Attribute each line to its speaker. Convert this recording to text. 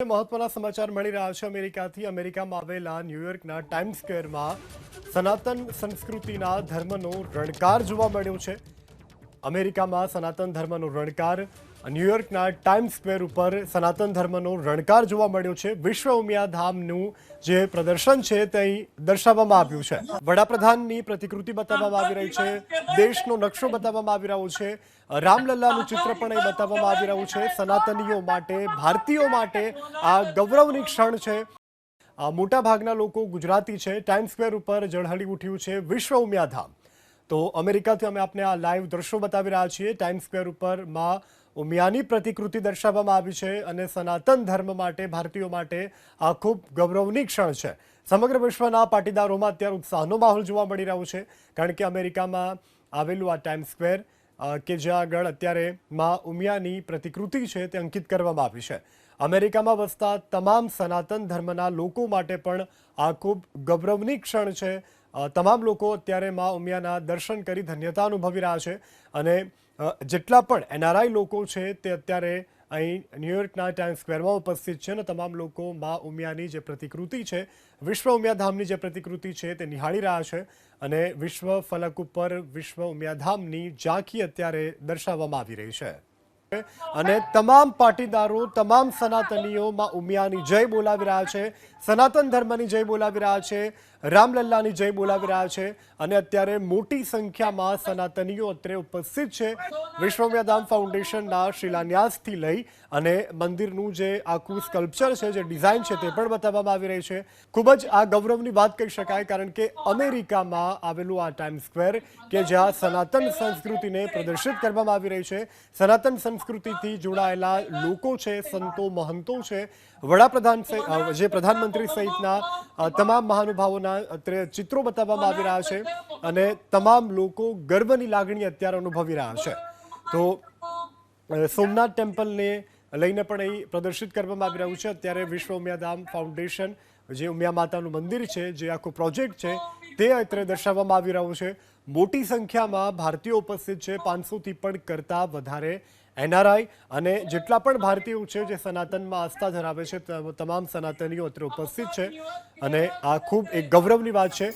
Speaker 1: મહત્વના સમાચાર મળી રહ્યા છે અમેરિકાથી। અમેરિકામાં આવેલા ન્યૂયોર્કના ટાઈમ સ્ક્વેરમાં સનાતન સંસ્કૃતિના ધર્મનો રણકાર જોવા મળ્યો છે। અમેરિકામાં સનાતન ધર્મનો રણકાર ન્યૂયોર્કના ટાઈમ સ્ક્વેર ઉપર સનાતન ધર્મનો રણકાર જોવા મળ્યો છે। વિશ્વ ઉમિયા ધામનું જે પ્રદર્શન છે તે દર્શાવવામાં આવ્યું છે। વડાપ્રધાનની પ્રતિકૃતિ બતાવવામાં આવી રહી છે, દેશનો નકશો બતાવવામાં આવી રહ્યો છે, રામલલ્લાનું ચિત્ર પણ અહીં બતાવવામાં આવી રહ્યું છે। સનાતનીઓ માટે, ભારતીયો માટે આ ગૌરવની ક્ષણ છે। મોટા ભાગના લોકો ગુજરાતી છે। ટાઈમ સ્ક્વેર ઉપર ઝળહળી ઉઠ્યું છે વિશ્વ ઉમિયા ધામ। તો અમેરિકાથી અમે આપને આ લાઈવ દ્રશ્યો બતાવી રહ્યા છીએ। ટાઈમ સ્ક્વેર ઉપર માં ઉમિયાની પ્રતિકૃતિ દર્શાવવામાં આવી છે અને સનાતન ધર્મ માટે, ભારતીયો માટે આ ખૂબ ગૌરવની ક્ષણ છે। સમગ્ર વિશ્વના પાટીદારોમાં અત્યારે ઉત્સાહનો માહોલ જોવા મળી રહ્યો છે, કારણ કે અમેરિકામાં આવેલું આ ટાઈમ સ્ક્વેર કે જ્યાં આગળ અત્યારે માં ઉમિયાની પ્રતિકૃતિ છે તે અંકિત કરવામાં આવી છે। અમેરિકામાં વસતા તમામ સનાતન ધર્મના લોકો માટે પણ આ ખૂબ ગૌરવની ક્ષણ છે। તમામ લોકો અત્યારે માં ઉમિયાના દર્શન કરી ધન્યતા અનુભવી રહ્યા છે અને જેટલા પણ એનઆરઆઈ લોકો છે તે અત્યારે અહીં ન્યૂયોર્કના ટાઈમ સ્ક્વેરમાં ઉપસ્થિત છે અને તમામ લોકો માં ઉમિયાની જે પ્રતિકૃતિ છે, વિશ્વ ઉમિયા ધામની જે પ્રતિકૃતિ છે તે નિહાળી રહ્યા છે અને વિશ્વ ફલક ઉપર વિશ્વ ઉમિયા ધામની ઝાંખી અત્યારે દર્શાવવામાં આવી રહી છે અને તમામ પાટીદારો, તમામ સનાતનીઓ માં ઉમિયાની જય બોલાવી રહ્યા છે, સનાતન ધર્મની જય બોલાવી રહ્યા છે, રામલલ્લાની જય બોલાવી રહ્યા છે અને અત્યારે મોટી સંખ્યામાં સનાતનીઓ અત્રે ઉપસ્થિત છે। વિશ્વ ઉમિયા ધામ ફાઉન્ડેશનના શિલાન્યાસથી લઈ અને મંદિરનું જે આખું સ્કલ્પચર છે, જે ડિઝાઇન છે તે પણ બતાવવામાં આવી રહી છે। ખૂબ જ આ ગૌરવની વાત કહી શકાય, કારણ કે અમેરિકામાં આવેલું આ ટાઈમ સ્ક્વેર કે જ્યાં સનાતન સંસ્કૃતિને પ્રદર્શિત કરવામાં આવી રહી છે, સનાતન સંસ્કૃતિથી જોડાયેલા લોકો છે, સંતો, મહંતો છે, વડાપ્રધાન જે પ્રધાનમંત્રી સહિતના તમામ મહાનુભાવોના અત્યારે ચિત્રો બતાવવામાં આવી રહ્યા છે અને તમામ લોકો ગર્વની લાગણી અત્યારે અનુભવી રહ્યા છે। તો સોમનાથ ટેમ્પલને લઈને પણ અહીં પ્રદર્શિત કરવામાં આવી રહ્યું છે। અત્યારે વિશ્વ ઉમિયા ધામ ફાઉન્ડેશન, જે ઉમિયા માતાનું મંદિર છે, જે આખો પ્રોજેક્ટ છે તે અત્યારે દર્શાવવામાં આવી રહ્યું છે। મોટી સંખ્યામાં ભારતીયો ઉપસ્થિત છે, 500થી પણ કરતાં વધારે એનઆરઆઈ અને જેટલા પણ ભારતીયો છે જે સનાતનમાં આસ્થા ધરાવે છે, તમામ સનાતનીઓ અત્રે ઉપસ્થિત છે અને આ ખૂબ એક ગૌરવની વાત છે।